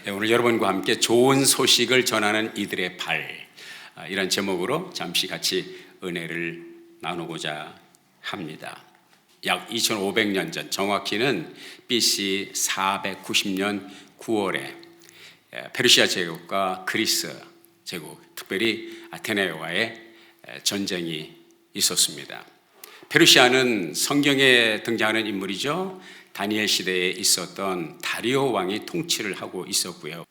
오늘 여러분과 함께 좋은 소식을 전하는 이들의 발, 이런 제목으로 잠시 같이 은혜를 나누고자 합니다. 약 2500년 전, 정확히는 BC 490년 9월에 페르시아 제국과 그리스 제국, 특별히 아테네와의 전쟁이 있었습니다. 페르시아는 성경에 등장하는 인물이죠. 다니엘 시대에 있었던 다리오 왕이 통치를 하고 있었고요.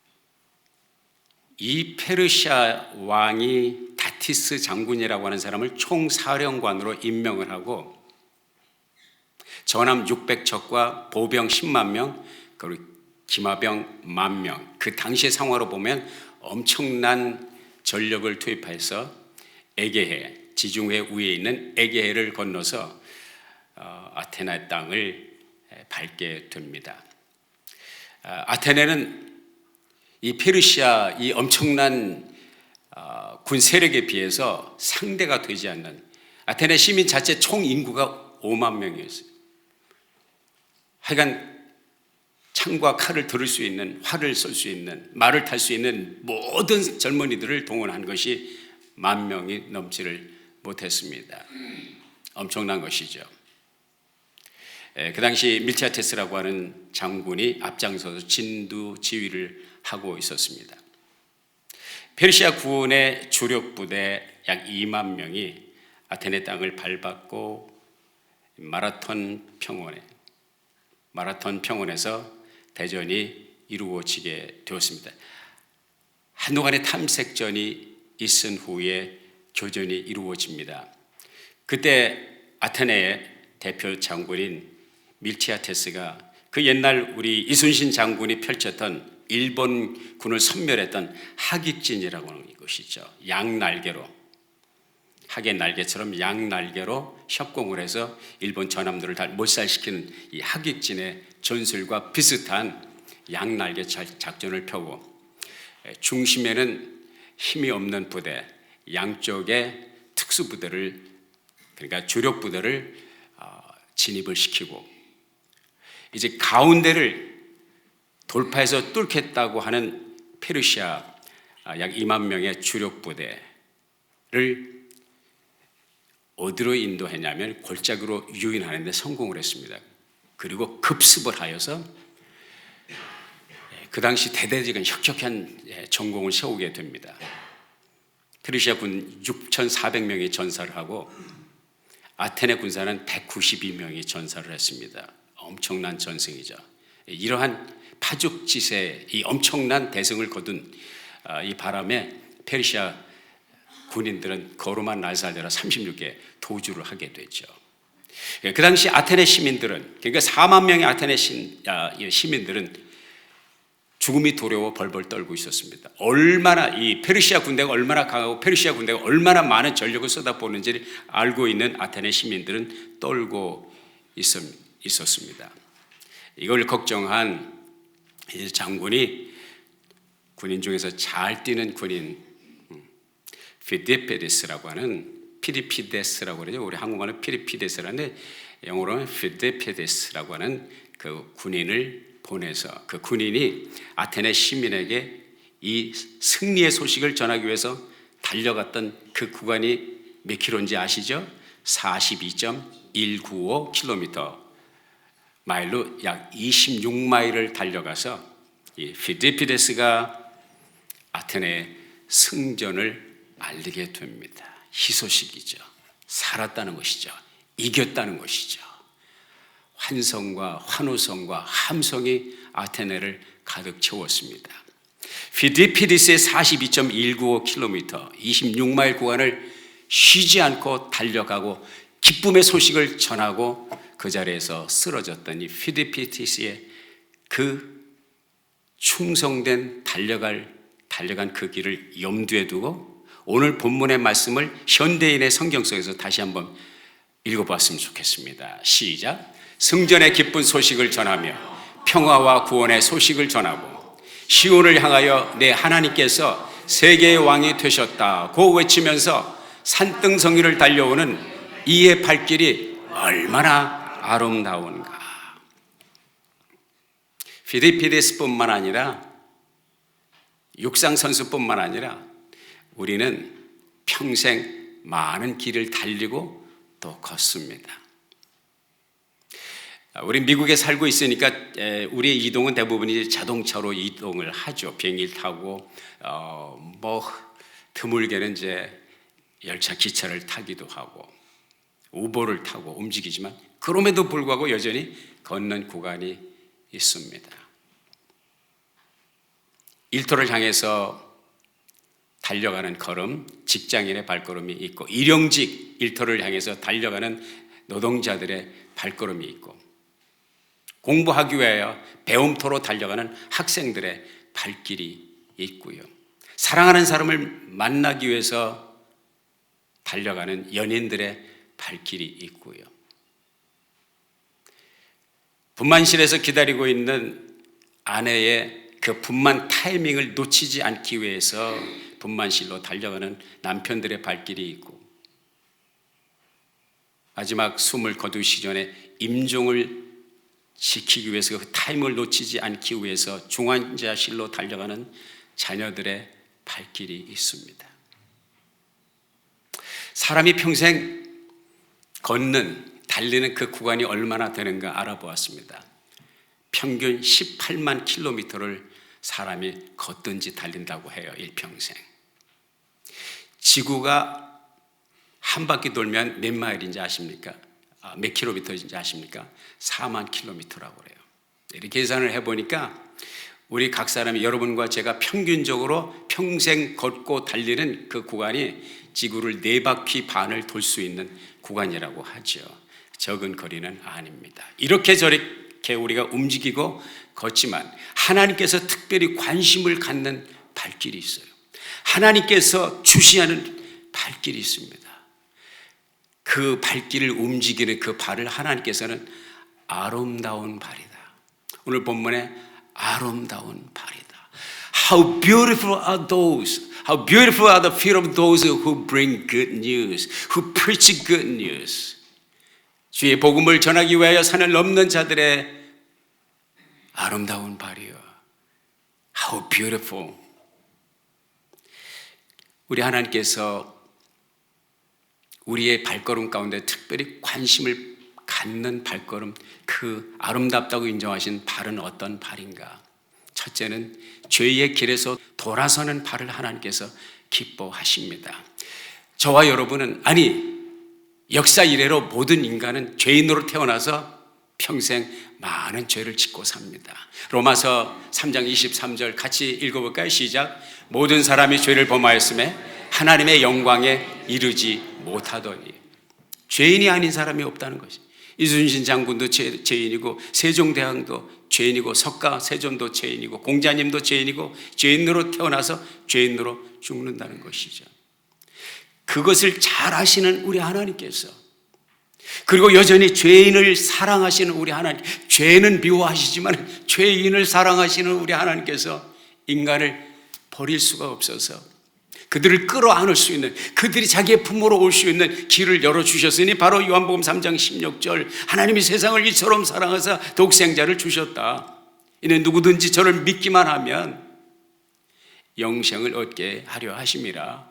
이 페르시아 왕이 다티스 장군이라고 하는 사람을 총사령관으로 임명을 하고 전함 600척과 보병 10만 명, 그리고 기마병 10,000명, 그 당시의 상황으로 보면 엄청난 전력을 투입해서 에게해, 지중해 위에 있는 에게해를 건너서 아테네 땅을 밟게 됩니다. 아테네는 이 페르시아 이 엄청난 군 세력에 비해서 상대가 되지 않는, 아테네 시민 자체 총 인구가 5만 명이었어요. 하여간 창과 칼을 들을 수 있는, 활을 쏠 수 있는, 말을 탈 수 있는 모든 젊은이들을 동원한 것이 10,000명이 넘지를 못했습니다. 엄청난 것이죠. 그 당시 밀티아테스라고 하는 장군이 앞장서서 진두 지휘를 하고 있었습니다. 페르시아 군의 주력 부대 약 2만 명이 아테네 땅을 밟았고 마라톤 평원에서 대전이 이루어지게 되었습니다. 한동안의 탐색전이 있은 후에 교전이 이루어집니다. 그때 아테네의 대표 장군인 밀티아테스가 그 옛날 우리 이순신 장군이 펼쳤던 일본군을 섬멸했던 하깃진이라고 하는 것이죠. 양날개로, 학의 날개처럼 양날개로 협공을 해서 일본 전함들을 다 몰살시키는 이 하깃진의 전술과 비슷한 양날개 작전을 펴고 중심에는 힘이 없는 부대, 양쪽에 특수부대를, 그러니까 주력 부대를 진입을 시키고 이제 가운데를 돌파해서 뚫겠다고 하는 페르시아 약 2만 명의 주력 부대를 어디로 인도했냐면 골짜기로 유인하는 데 성공을 했습니다. 그리고 급습을 하여서 그 당시 대대적인 혁혁한 전공을 세우게 됩니다. 페르시아 군 6,400명이 전사를 하고 아테네 군사는 192명이 전사를 했습니다. 엄청난 전승이죠. 이러한 파죽지세, 이 엄청난 대승을 거둔 이 바람에 페르시아 군인들은 거룩한 날 살려라 36개 도주를 하게 되죠. 그 당시 아테네 시민들은, 그러니까 4만 명의 아테네 시민들은 죽음이 두려워 벌벌 떨고 있었습니다. 얼마나 이 페르시아 군대가 얼마나 강하고 페르시아 군대가 얼마나 많은 전력을 쏟아부었는지를 알고 있는 아테네 시민들은 떨고 있었습니다. 이걸 걱정한 장군이 군인 중에서 잘 뛰는 군인 피디페데스라고 하는, 피리피데스라고 그러죠. 우리 한국말은 피리피데스라는데 영어로는 피디페데스라고 하는 그 군인을 보내서 그 군인이 아테네 시민에게 이 승리의 소식을 전하기 위해서 달려갔던 그 구간이 몇 킬로인지 아시죠? 42.195km, 마일로 약 26마일을 달려가서 이 피디피데스가 아테네의 승전을 알리게 됩니다. 희소식이죠. 살았다는 것이죠. 이겼다는 것이죠. 환성과 환호성과 함성이 아테네를 가득 채웠습니다. 피디피데스의 42.195km, 26마일 구간을 쉬지 않고 달려가고 기쁨의 소식을 전하고 그 자리에서 쓰러졌던 이 피디피데스의 그 충성된 달려간 그 길을 염두에 두고 오늘 본문의 말씀을 현대인의 성경 속에서 다시 한번 읽어봤으면 좋겠습니다. 시작. 승전의 기쁜 소식을 전하며 평화와 구원의 소식을 전하고 시온을 향하여 내 하나님께서 세계의 왕이 되셨다고 외치면서 산등성이를 달려오는 이의 발길이 얼마나 아름다운가. 피디피데스뿐만 아니라 육상 선수뿐만 아니라 우리는 평생 많은 길을 달리고 또 걷습니다. 우리 미국에 살고 있으니까 우리의 이동은 대부분이 자동차로 이동을 하죠. 비행기를 타고 드물게는 이제 열차, 기차를 타기도 하고 우버를 타고 움직이지만 그럼에도 불구하고 여전히 걷는 구간이 있습니다. 일터를 향해서 달려가는 걸음, 직장인의 발걸음이 있고 일용직 일터를 향해서 달려가는 노동자들의 발걸음이 있고 공부하기 위하여 배움터로 달려가는 학생들의 발길이 있고요. 사랑하는 사람을 만나기 위해서 달려가는 연인들의 발길이 있고요. 분만실에서 기다리고 있는 아내의 그 분만 타이밍을 놓치지 않기 위해서 분만실로 달려가는 남편들의 발길이 있고 마지막 숨을 거두시기 전에 임종을 지키기 위해서 그 타임을 놓치지 않기 위해서 중환자실로 달려가는 자녀들의 발길이 있습니다. 사람이 평생 달리는 그 구간이 얼마나 되는가 알아보았습니다. 평균 18만 킬로미터를 사람이 걷든지 달린다고 해요. 일평생. 지구가 한 바퀴 돌면 몇 마일인지 아십니까? 몇 킬로미터인지 아십니까? 4만 킬로미터라고 그래요. 이렇게 계산을 해보니까 우리 각 사람이 여러분과 제가 평균적으로 평생 걷고 달리는 그 구간이 지구를 4바퀴 반을 돌 수 있는 구간이라고 하죠. 적은 거리는 아닙니다. 이렇게 저렇게 우리가 움직이고 걷지만 하나님께서 특별히 관심을 갖는 발길이 있어요. 하나님께서 주시하는 발길이 있습니다. 그 발길을 움직이는 그 발을 하나님께서는 아름다운 발이다. 오늘 본문에 아름다운 발이다. How beautiful are those? How beautiful are the feet of those who bring good news, who preach good news. 주의 복음을 전하기 위하여 산을 넘는 자들의 아름다운 발이요. How beautiful. 우리 하나님께서 우리의 발걸음 가운데 특별히 관심을 갖는 발걸음, 그 아름답다고 인정하신 발은 어떤 발인가? 첫째는 죄의 길에서 돌아서는 발을 하나님께서 기뻐하십니다. 저와 여러분은 역사 이래로 모든 인간은 죄인으로 태어나서 평생 많은 죄를 짓고 삽니다. 로마서 3장 23절 같이 읽어볼까요? 시작. 모든 사람이 죄를 범하였음에 하나님의 영광에 이르지 못하더니. 죄인이 아닌 사람이 없다는 것이. 이순신 장군도 죄인이고 세종대왕도 죄인이고 석가세존도 죄인이고 공자님도 죄인이고 죄인으로 태어나서 죄인으로 죽는다는 것이죠. 그것을 잘 아시는 우리 하나님께서, 그리고 여전히 죄인을 사랑하시는 우리 하나님, 죄는 미워하시지만 죄인을 사랑하시는 우리 하나님께서 인간을 버릴 수가 없어서 그들을 끌어안을 수 있는, 그들이 자기의 품으로 올 수 있는 길을 열어주셨으니 바로 요한복음 3장 16절 하나님이 세상을 이처럼 사랑하사 독생자를 주셨다. 이는 누구든지 저를 믿기만 하면 영생을 얻게 하려 하심이라.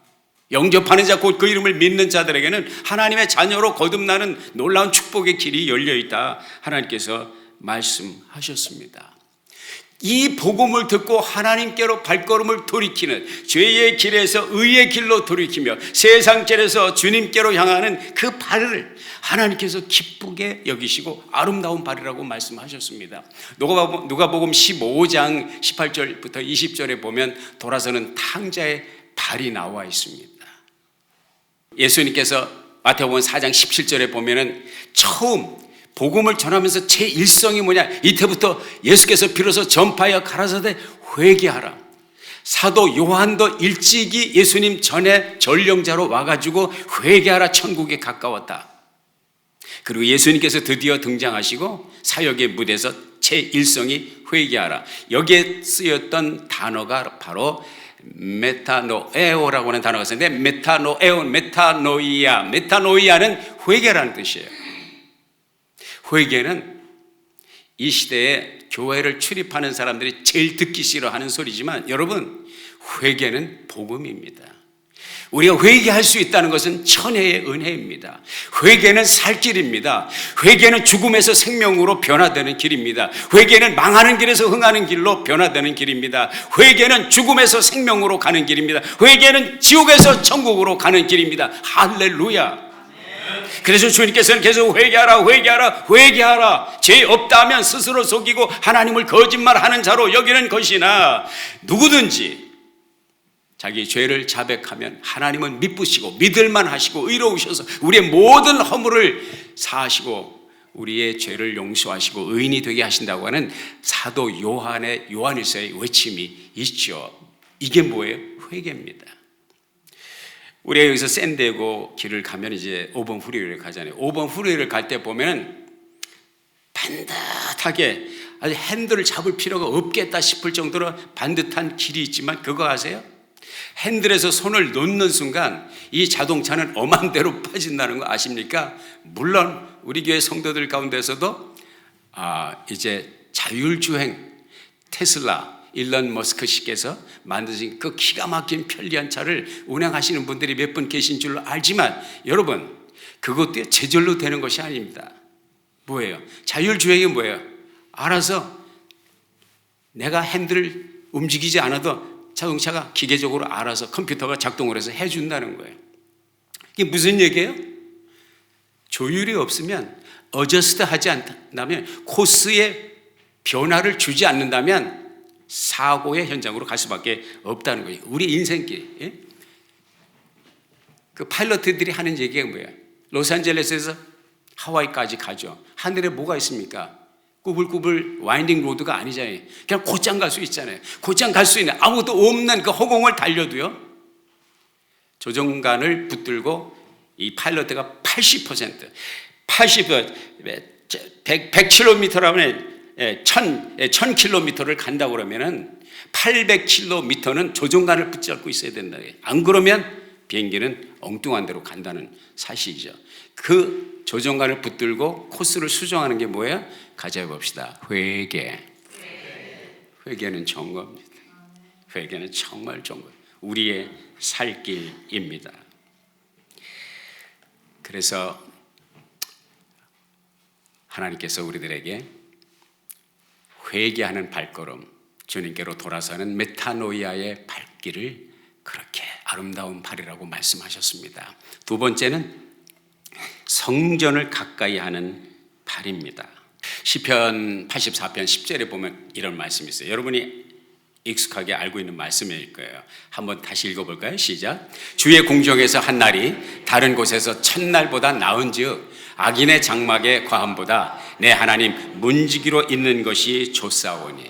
영접하는 자 곧 그 이름을 믿는 자들에게는 하나님의 자녀로 거듭나는 놀라운 축복의 길이 열려있다. 하나님께서 말씀하셨습니다. 이 복음을 듣고 하나님께로 발걸음을 돌이키는, 죄의 길에서 의의 길로 돌이키며 세상 길에서 주님께로 향하는 그 발을 하나님께서 기쁘게 여기시고 아름다운 발이라고 말씀하셨습니다. 누가복음 15장 18절부터 20절에 보면 돌아서는 탕자의 발이 나와 있습니다. 예수님께서 마태복음 4장 17절에 보면은 처음 복음을 전하면서 제1성이 뭐냐? 이때부터 예수께서 비로소 전파하여 가라사대 회개하라. 사도 요한도 일찍이 예수님 전에 전령자로 와가지고 회개하라, 천국에 가까웠다. 그리고 예수님께서 드디어 등장하시고 사역의 무대에서 제1성이 회개하라. 여기에 쓰였던 단어가 바로 메타노에오라고 하는 단어가 있었는데, 메타노이아는 회개라는 뜻이에요. 회개는 이 시대에 교회를 출입하는 사람들이 제일 듣기 싫어하는 소리지만 여러분, 회개는 복음입니다. 우리가 회개할 수 있다는 것은 천혜의 은혜입니다. 회개는 살 길입니다. 회개는 죽음에서 생명으로 변화되는 길입니다. 회개는 망하는 길에서 흥하는 길로 변화되는 길입니다. 회개는 죽음에서 생명으로 가는 길입니다. 회개는 지옥에서 천국으로 가는 길입니다. 할렐루야. 그래서 주님께서는 계속 회개하라, 회개하라, 회개하라. 죄 없다 하면 스스로 속이고 하나님을 거짓말하는 자로 여기는 것이나, 누구든지 자기 죄를 자백하면 하나님은 미쁘시고 믿을만 하시고 의로우셔서 우리의 모든 허물을 사하시고 우리의 죄를 용서하시고 의인이 되게 하신다고 하는 사도 요한의 요한일서의 외침이 있죠. 이게 뭐예요? 회개입니다. 우리가 여기서 샌디에고 길을 가면 이제 5번 프리웨이를 가잖아요. 5번 프리웨이를 갈 때 보면은 반듯하게 아주 핸들을 잡을 필요가 없겠다 싶을 정도로 반듯한 길이 있지만 그거 아세요? 핸들에서 손을 놓는 순간 이 자동차는 엄한 대로 빠진다는 거 아십니까? 물론 우리 교회 성도들 가운데서도 이제 자율주행 테슬라 일론 머스크 씨께서 만드신 그 기가 막힌 편리한 차를 운행하시는 분들이 몇 분 계신 줄로 알지만 여러분, 그것도 제절로 되는 것이 아닙니다. 뭐예요? 자율주행이 뭐예요? 알아서 내가 핸들을 움직이지 않아도 자동차가 기계적으로 알아서 컴퓨터가 작동을 해서 해준다는 거예요. 이게 무슨 얘기예요? 조율이 없으면, 어저스트 하지 않는다면, 코스에 변화를 주지 않는다면 사고의 현장으로 갈 수밖에 없다는 거예요. 우리 인생길. 예? 그 파일럿들이 하는 얘기가 뭐예요? 로스앤젤레스에서 하와이까지 가죠. 하늘에 뭐가 있습니까? 꾸불꾸불 와인딩 로드가 아니잖아요. 그냥 곧장 갈 수 있잖아요. 곧장 갈 수 있는, 아무것도 없는 그 허공을 달려도요, 조종관을 붙들고 이 파일럿가 80%, 100km라면 1000km를 간다고 그러면은 800km는 조종관을 붙잡고 있어야 된다. 안 그러면 비행기는 엉뚱한 데로 간다는 사실이죠. 그 조종관을 붙들고 코스를 수정하는 게 뭐예요? 가져가 봅시다. 회개. 회개는 정거입니다. 회개는 정말 정거. 우리의 살 길입니다. 그래서 하나님께서 우리들에게 회개하는 발걸음, 주님께로 돌아서는 메타노이아의 발길을 그렇게 아름다운 발이라고 말씀하셨습니다. 두 번째는 성전을 가까이 하는 발입니다. 시편 84편 10절에 보면 이런 말씀이 있어요. 여러분이 익숙하게 알고 있는 말씀일 거예요. 한번 다시 읽어볼까요? 시작. 주의 궁정에서 한 날이 다른 곳에서 첫날보다 나은즉 악인의 장막의 과함보다 내 하나님 문지기로 있는 것이 좋사오니.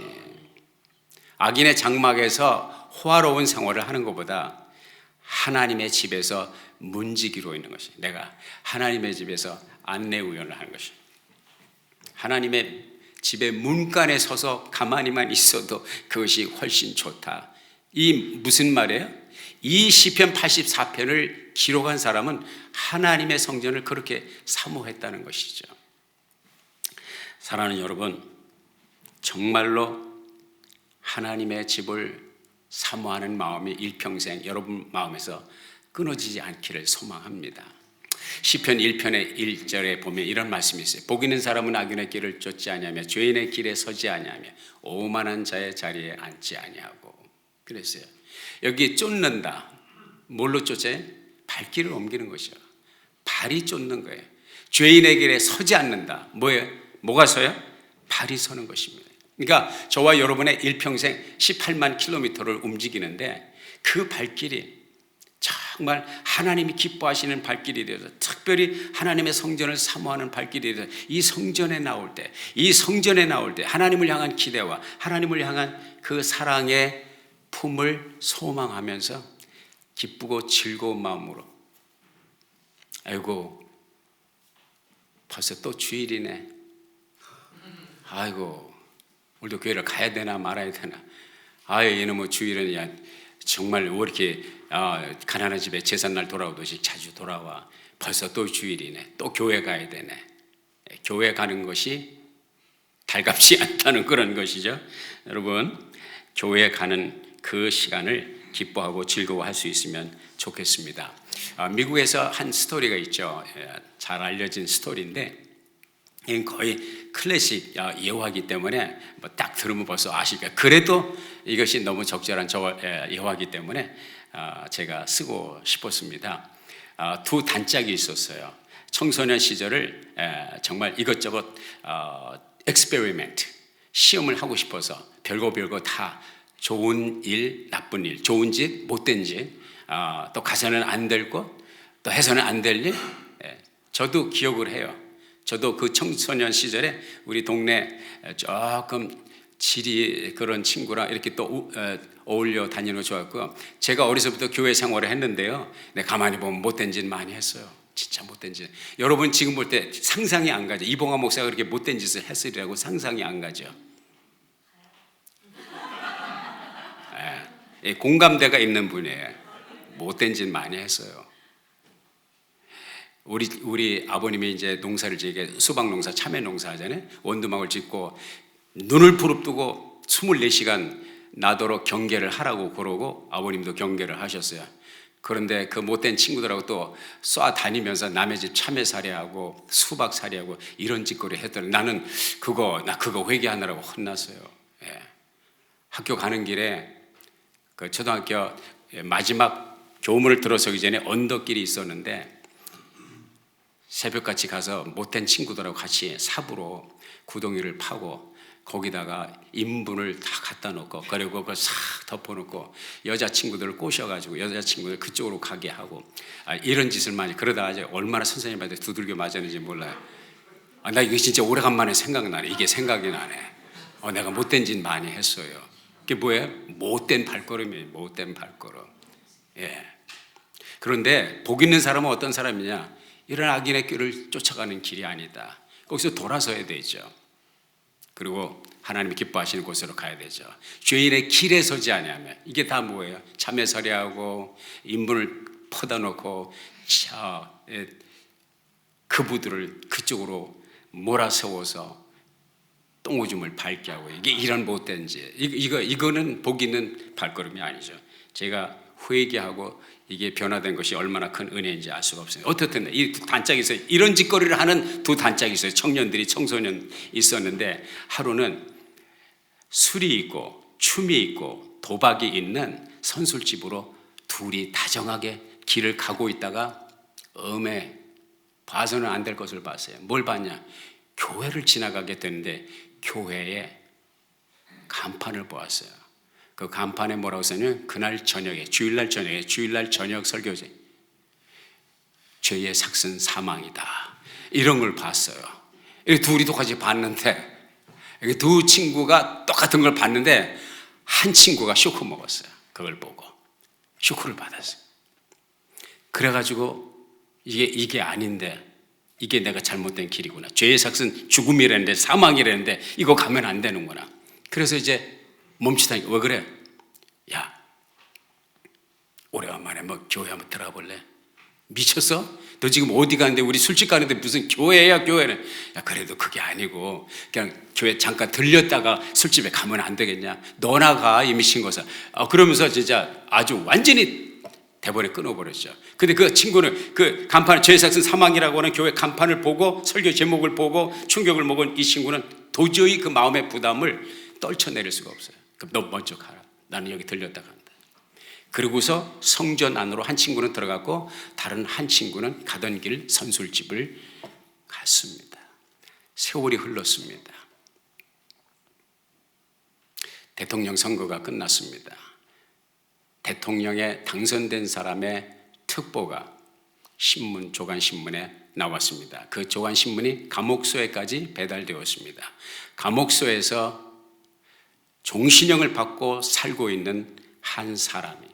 악인의 장막에서 호화로운 생활을 하는 것보다 하나님의 집에서 문지기로 있는 것이, 내가 하나님의 집에서 안내우연을 하는 것이, 하나님의 집의 문간에 서서 가만히만 있어도 그것이 훨씬 좋다. 이 무슨 말이에요? 이 시편 84편을 기록한 사람은 하나님의 성전을 그렇게 사모했다는 것이죠. 사랑하는 여러분, 정말로 하나님의 집을 사모하는 마음이 일평생 여러분 마음에서 끊어지지 않기를 소망합니다. 시편 1편의 1절에 보면 이런 말씀이 있어요. 복 있는 사람은 악인의 길을 쫓지 아니하며 죄인의 길에 서지 아니하며 오만한 자의 자리에 앉지 아니하고. 그랬어요. 여기 쫓는다. 뭘로 쫓아요? 발길을 옮기는 것이요. 발이 쫓는 거예요. 죄인의 길에 서지 않는다. 뭐예요? 뭐가 서요? 발이 서는 것입니다. 그러니까 저와 여러분의 일평생 18만 킬로미터를 움직이는데 그 발길이 정말 하나님이 기뻐하시는 발길이 되어서, 특별히 하나님의 성전을 사모하는 발길이 되어서 이 성전에 나올 때, 하나님을 향한 기대와 하나님을 향한 그 사랑의 품을 소망하면서 기쁘고 즐거운 마음으로, 아이고 벌써 또 주일이네, 아이고 오늘도 교회를 가야 되나 말아야 되나, 얘는 뭐 주일은 야 정말 왜 이렇게 가난한 집에 제삿날 돌아오듯이 자주 돌아와. 벌써 또 주일이네. 또 교회 가야 되네. 교회 가는 것이 달갑지 않다는 그런 것이죠. 여러분, 교회 가는 그 시간을 기뻐하고 즐거워할 수 있으면 좋겠습니다. 미국에서 한 스토리가 있죠. 잘 알려진 스토리인데 이건 거의 클래식 예화이기 때문에 딱 들으면 벌써 아실 거예요. 그래도 이것이 너무 적절한 예화이기 때문에 제가 쓰고 싶었습니다. 두 단짝이 있었어요. 청소년 시절을 정말 이것저것 experiment, 시험을 하고 싶어서 별거 다 좋은 일, 나쁜 일, 좋은 짓, 못된 짓, 또 가서는 안 될 것, 또 해서는 안 될 일. 저도 기억을 해요. 저도 그 청소년 시절에 우리 동네 조금 질이 그런 친구랑 이렇게 또 어울려 다니는 거 좋았고, 제가 어려서부터 교회 생활을 했는데요. 가만히 보면 못된 짓 많이 했어요. 진짜 못된 짓. 여러분 지금 볼 때 상상이 안 가죠. 이봉화 목사가 그렇게 못된 짓을 했으리라고 상상이 안 가죠. 공감대가 있는 분이에요. 못된 짓 많이 했어요. 우리 아버님이 이제 농사를 지게 수박 농사, 참외 농사 하잖아요. 원두막을 짓고 눈을 부릅뜨고 24시간 나도록 경계를 하라고 그러고 아버님도 경계를 하셨어요. 그런데 그 못된 친구들하고 또 쏴 다니면서 남의 집 참외 살이하고 수박 살이하고 이런 짓거리 했더니 나는 그거 회개하느라고 혼났어요. 학교 가는 길에 그 초등학교 마지막 교문을 들어서기 전에 언덕길이 있었는데 새벽같이 가서 못된 친구들하고 같이 삽으로 구덩이를 파고 거기다가 인분을 다 갖다 놓고 그리고 그걸 싹 덮어놓고 여자친구들을 꼬셔가지고 여자친구들 그쪽으로 가게 하고 이런 짓을 많이 그러다가 이제 얼마나 선생님한테 두들겨 맞았는지 몰라요. 나 이게 진짜 오래간만에 생각나네. 이게 생각이 나네. 내가 못된 짓 많이 했어요. 그게 뭐예요? 못된 발걸음이에요. 못된 발걸음. 그런데 복 있는 사람은 어떤 사람이냐? 이런 악인의 길을 쫓아가는 길이 아니다. 거기서 돌아서야 되죠. 그리고 하나님이 기뻐하시는 곳으로 가야 되죠. 죄인의 길에 서지 아니하면 이게 다 뭐예요? 참외서리하고 인분을 퍼다 놓고 그부들을 그쪽으로 몰아세워서 똥오줌을 밟게 하고 이게 이런 못된 죄. 이거는 복 있는 발걸음이 아니죠. 제가 회개하고 이게 변화된 것이 얼마나 큰 은혜인지 알 수가 없어요. 어떻든 이 단짝이 있어요. 이런 짓거리를 하는 두 단짝이 있어요. 청소년 있었는데 하루는 술이 있고 춤이 있고 도박이 있는 선술집으로 둘이 다정하게 길을 가고 있다가 봐서는 안 될 것을 봤어요. 뭘 봤냐? 교회를 지나가게 되는데 교회에 간판을 보았어요. 그 간판에 뭐라고 써냐면 그날 저녁에 주일날 저녁 설교제 죄의 삭은 사망이다 이런 걸 봤어요. 이렇게 둘이 똑같이 봤는데 두 친구가 똑같은 걸 봤는데 한 친구가 쇼크 먹었어요. 그걸 보고 쇼크를 받았어요. 그래가지고 이게 아닌데 이게 내가 잘못된 길이구나. 죄의 삭은 죽음이라는데 사망이라는데 이거 가면 안 되는구나. 그래서 이제 멈추다니까. 왜 그래? 야, 오래간만에 교회 한번 들어가 볼래? 미쳤어? 너 지금 어디 가는데 우리 술집 가는데 무슨 교회야 교회는. 야, 그래도 그게 아니고 그냥 교회 잠깐 들렸다가 술집에 가면 안 되겠냐? 너나 가, 이 미친 것아. 그러면서 진짜 아주 완전히 대본에 끊어버렸죠. 근데 그 친구는 그 간판, 죄의 삭은 사망이라고 하는 교회 간판을 보고 설교 제목을 보고 충격을 먹은 이 친구는 도저히 그 마음의 부담을 떨쳐내릴 수가 없어요. 그럼 너 먼저 가라. 나는 여기 들렸다 간다. 그리고서 성전 안으로 한 친구는 들어갔고 다른 한 친구는 가던 길 선술집을 갔습니다. 세월이 흘렀습니다. 대통령 선거가 끝났습니다. 대통령에 당선된 사람의 특보가 조간신문에 나왔습니다. 그 조간신문이 감옥소에까지 배달되었습니다. 감옥소에서 종신형을 받고 살고 있는 한 사람이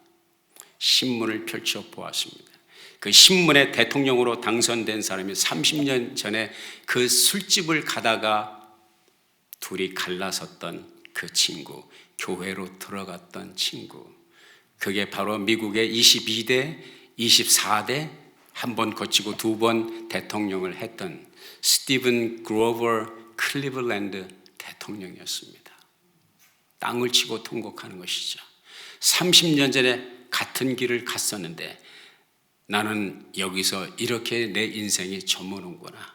신문을 펼쳐 보았습니다. 그 신문에 대통령으로 당선된 사람이 30년 전에 그 술집을 가다가 둘이 갈라섰던 그 친구, 교회로 들어갔던 친구. 그게 바로 미국의 22대, 24대 한 번 거치고 두 번 대통령을 했던 스티븐 그로버 클리블랜드 대통령이었습니다. 땅을 치고 통곡하는 것이죠. 30년 전에 같은 길을 갔었는데 나는 여기서 이렇게 내 인생이 저무는구나.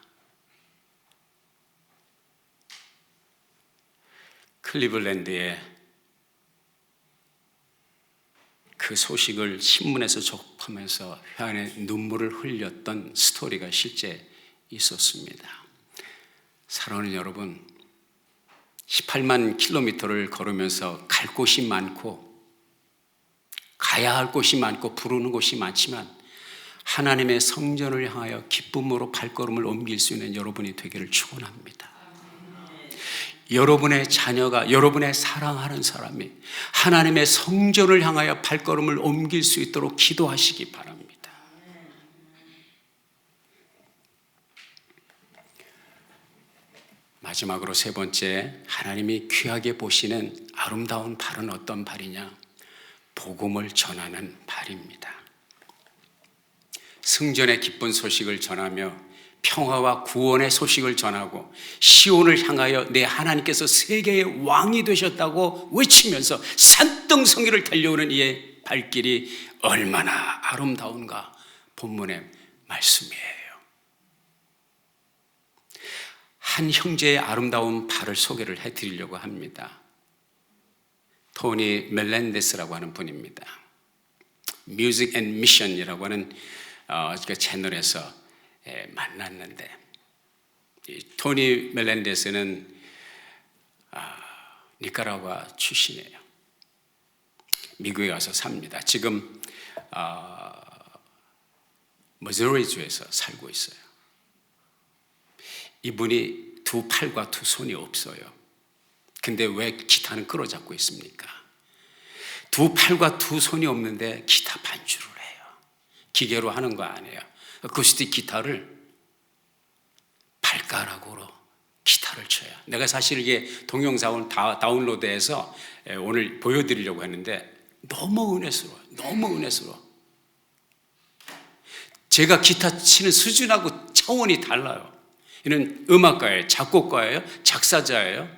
클리블랜드에 그 소식을 신문에서 접하면서 혀안에 눈물을 흘렸던 스토리가 실제 있었습니다. 사랑하는 여러분, 18만 킬로미터를 걸으면서 갈 곳이 많고 가야 할 곳이 많고 부르는 곳이 많지만 하나님의 성전을 향하여 기쁨으로 발걸음을 옮길 수 있는 여러분이 되기를 축원합니다. 여러분의 자녀가, 여러분의 사랑하는 사람이 하나님의 성전을 향하여 발걸음을 옮길 수 있도록 기도하시기 바랍니다. 마지막으로 세 번째, 하나님이 귀하게 보시는 아름다운 발은 어떤 발이냐? 복음을 전하는 발입니다. 승전의 기쁜 소식을 전하며 평화와 구원의 소식을 전하고 시온을 향하여 내 하나님께서 세계의 왕이 되셨다고 외치면서 산등성이를 달려오는 이의 발길이 얼마나 아름다운가 본문의 말씀이에요. 한 형제의 아름다운 발을 소개를 해드리려고 합니다. 토니 멜렌데스라고 하는 분입니다. 뮤직 앤 미션이라고 하는 그 채널에서 만났는데, 토니 멜렌데스는 니카라과 출신이에요. 미국에 와서 삽니다. 지금 머즈로이주에서 살고 있어요. 이분이 두 팔과 두 손이 없어요. 근데 왜 기타는 끌어잡고 있습니까? 두 팔과 두 손이 없는데 기타 반주를 해요. 기계로 하는 거 아니에요. 어쿠스틱 기타를 발가락으로 기타를 쳐요. 내가 사실 이게 동영상을 다운로드해서 오늘 보여드리려고 했는데 너무 은혜스러워요. 너무 은혜스러워. 제가 기타 치는 수준하고 차원이 달라요. 이는 음악가예요, 작곡가예요, 작사자예요.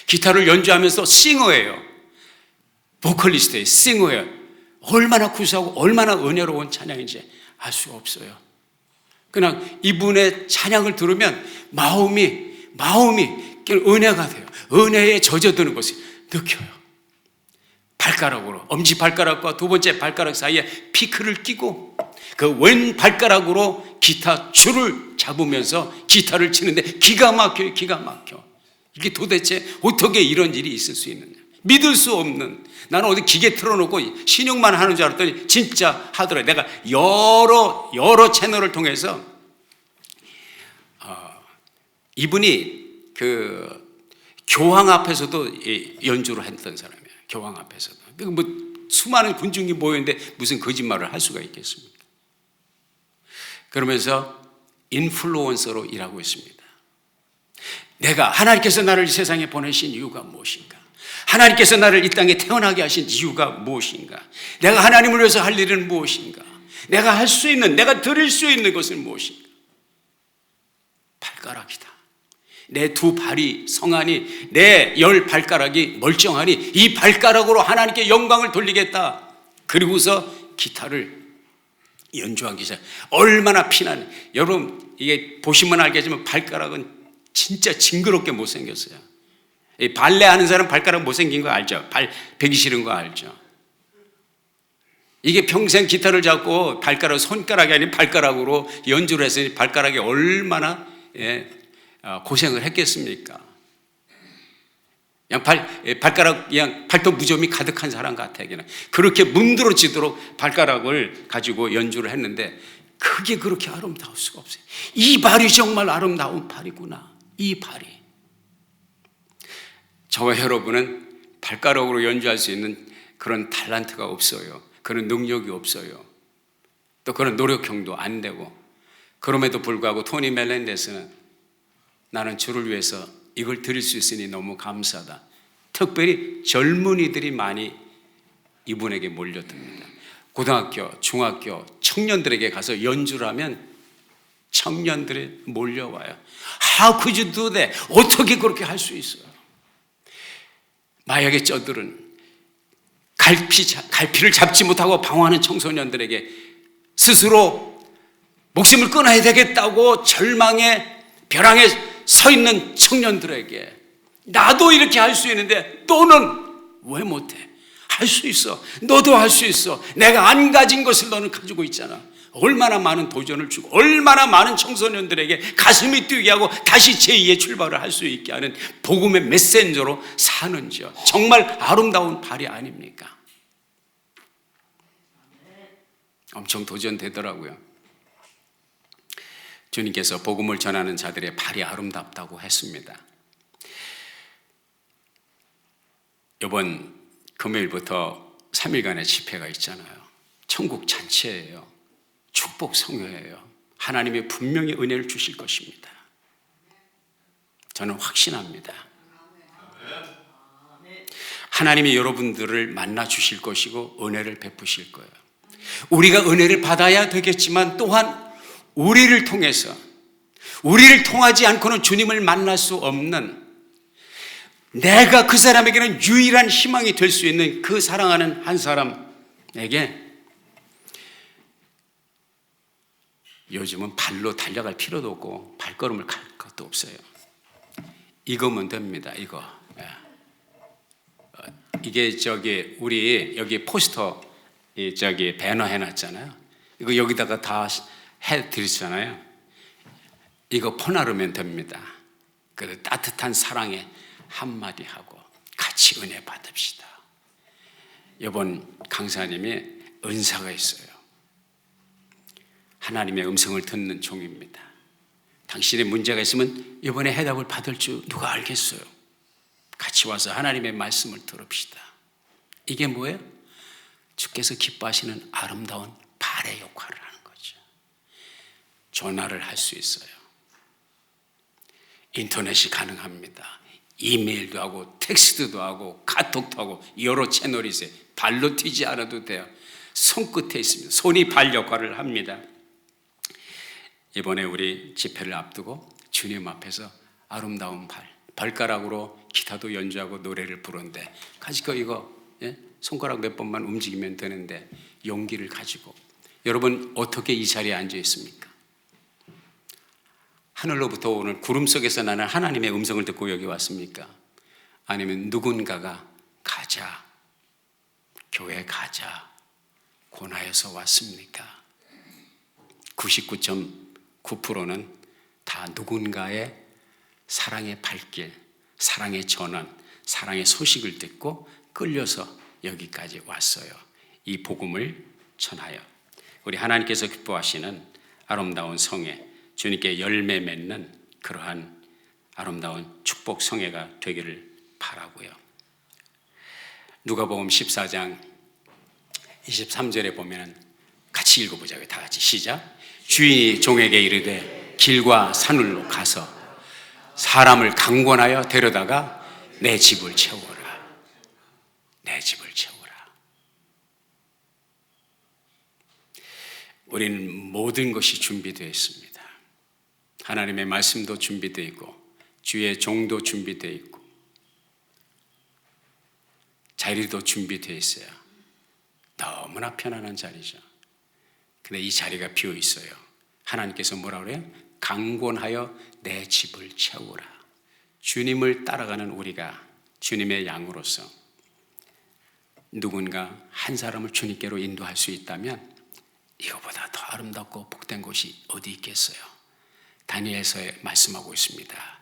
기타를 연주하면서 싱어예요. 보컬리스트예요, 싱어예요. 얼마나 구수하고 얼마나 은혜로운 찬양인지 알 수가 없어요. 그냥 이분의 찬양을 들으면 마음이 은혜가 돼요. 은혜에 젖어드는 것을 느껴요. 발가락으로, 엄지발가락과 두 번째 발가락 사이에 피크를 끼고 그 왼 발가락으로 기타 줄을 잡으면서 기타를 치는데 기가 막혀요. 기가 막혀. 이게 도대체 어떻게 이런 일이 있을 수 있느냐. 믿을 수 없는, 나는 어디 기계 틀어놓고 신용만 하는 줄 알았더니 진짜 하더라. 내가 여러 채널을 통해서 이분이 그 교황 앞에서도 연주를 했던 사람이에요. 교황 앞에서도. 뭐 수많은 군중이 모였는데 무슨 거짓말을 할 수가 있겠습니까? 그러면서 인플루언서로 일하고 있습니다. 내가 하나님께서 나를 이 세상에 보내신 이유가 무엇인가? 하나님께서 나를 이 땅에 태어나게 하신 이유가 무엇인가? 내가 하나님을 위해서 할 일은 무엇인가? 내가 할 수 있는, 내가 드릴 수 있는 것은 무엇인가? 발가락이다. 내 두 발이 성하니, 내 10발가락이 멀쩡하니 이 발가락으로 하나님께 영광을 돌리겠다. 그리고서 기타를 연주하기 시작. 얼마나 피나는, 여러분 이게 보시면 알겠지만 발가락은 진짜 징그럽게 못생겼어요. 발레 하는 사람 발가락 못생긴 거 알죠? 발 베기 싫은 거 알죠? 이게 평생 기타를 잡고 발가락, 손가락이 아닌 발가락으로 연주를 했으니 발가락이 얼마나 고생을 했겠습니까? 그냥 발가락, 그냥 발톱 무좀이 가득한 사람 같아. 그냥 그렇게 문드러지도록 발가락을 가지고 연주를 했는데 그게 그렇게 아름다울 수가 없어요. 이 발이 정말 아름다운 발이구나. 이 발이. 저와 여러분은 발가락으로 연주할 수 있는 그런 탤런트가 없어요. 그런 능력이 없어요. 또 그런 노력형도 안 되고. 그럼에도 불구하고 토니 멜렌데스는 나는 주를 위해서 이걸 드릴 수 있으니 너무 감사하다. 특별히 젊은이들이 많이 이분에게 몰려듭니다. 고등학교, 중학교, 청년들에게 가서 연주를 하면 청년들이 몰려와요. How could you do that? 어떻게 그렇게 할 수 있어요? 마약의 쩌들은 갈피를 잡지 못하고 방황하는 청소년들에게 스스로 목숨을 끊어야 되겠다고 절망의 벼랑에 서 있는 청년들에게 나도 이렇게 할 수 있는데 너는 왜 못해? 할 수 있어. 너도 할 수 있어. 내가 안 가진 것을 너는 가지고 있잖아. 얼마나 많은 도전을 주고 얼마나 많은 청소년들에게 가슴이 뛰게 하고 다시 제2의 출발을 할 수 있게 하는 복음의 메신저로 사는지요. 정말 아름다운 발이 아닙니까? 엄청 도전되더라고요. 주님께서 복음을 전하는 자들의 발이 아름답다고 했습니다. 이번 금요일부터 3일간의 집회가 있잖아요. 천국 잔치예요. 축복 성회예요. 하나님이 분명히 은혜를 주실 것입니다. 저는 확신합니다. 하나님이 여러분들을 만나 주실 것이고 은혜를 베푸실 거예요. 우리가 은혜를 받아야 되겠지만 또한 우리를 통해서, 우리를 통하지 않고는 주님을 만날 수 없는, 내가 그 사람에게는 유일한 희망이 될 수 있는 그 사랑하는 한 사람에게 요즘은 발로 달려갈 필요도 없고 발걸음을 갈 것도 없어요. 이거면 됩니다. 이거. 이게 우리 여기 포스터 배너 해놨잖아요. 이거 여기다가 다 해드리잖아요. 이거 퍼나르면 됩니다. 그 따뜻한 사랑의 한마디 하고 같이 은혜 받읍시다. 이번 강사님이 은사가 있어요. 하나님의 음성을 듣는 종입니다. 당신의 문제가 있으면 이번에 해답을 받을 줄 누가 알겠어요? 같이 와서 하나님의 말씀을 들읍시다. 이게 뭐예요? 주께서 기뻐하시는 아름다운 발의 역할을 하는 거죠. 전화를 할 수 있어요. 인터넷이 가능합니다. 이메일도 하고 텍스트도 하고 카톡도 하고 여러 채널이 있어요. 발로 뛰지 않아도 돼요. 손끝에 있습니다. 손이 발 역할을 합니다. 이번에 우리 집회를 앞두고 주님 앞에서 아름다운 발가락으로 기타도 연주하고 노래를 부르는데 가지고 이거 손가락 몇 번만 움직이면 되는데 용기를 가지고 여러분 어떻게 이 자리에 앉아 있습니까? 하늘로부터 오는 구름 속에서 나는 하나님의 음성을 듣고 여기 왔습니까? 아니면 누군가가 가자, 교회 가자 권하여서 왔습니까? 99.9%는 다 누군가의 사랑의 발길, 사랑의 전환, 사랑의 소식을 듣고 끌려서 여기까지 왔어요. 이 복음을 전하여 우리 하나님께서 기뻐하시는 아름다운 성회, 주님께 열매 맺는 그러한 아름다운 축복 성회가 되기를 바라고요. 누가복음 14장 23절에 보면 같이 읽어보자고요. 다 같이 시작. 주인이 종에게 이르되 길과 산울로 가서 사람을 강권하여 데려다가 내 집을 채우라. 내 집을 채우라. 우리는 모든 것이 준비되어 있습니다. 하나님의 말씀도 준비되어 있고 주의 종도 준비되어 있고 자리도 준비되어 있어요. 너무나 편안한 자리죠. 근데 이 자리가 비어 있어요. 하나님께서 뭐라 그래요? 강권하여 내 집을 채우라. 주님을 따라가는 우리가 주님의 양으로서 누군가 한 사람을 주님께로 인도할 수 있다면 이거보다 더 아름답고 복된 곳이 어디 있겠어요? 다니엘서에 말씀하고 있습니다.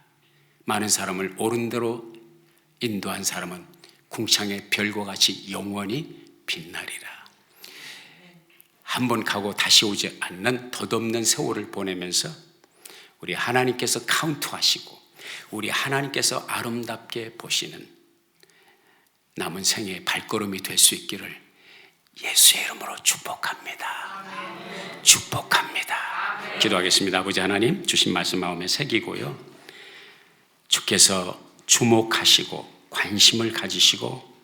많은 사람을 옳은 대로 인도한 사람은 궁창의 별과 같이 영원히 빛나리라. 한 번 가고 다시 오지 않는 덧없는 세월을 보내면서 우리 하나님께서 카운트하시고 우리 하나님께서 아름답게 보시는 남은 생애의 발걸음이 될 수 있기를 예수의 이름으로 축복합니다. 축복합니다. 기도하겠습니다. 아버지 하나님, 주신 말씀 마음에 새기고요. 주께서 주목하시고 관심을 가지시고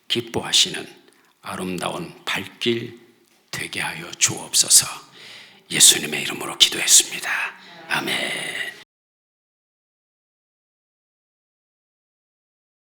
기뻐하시는 아름다운 발길 되게 하여 주옵소서. 예수님의 이름으로 기도했습니다. 아멘.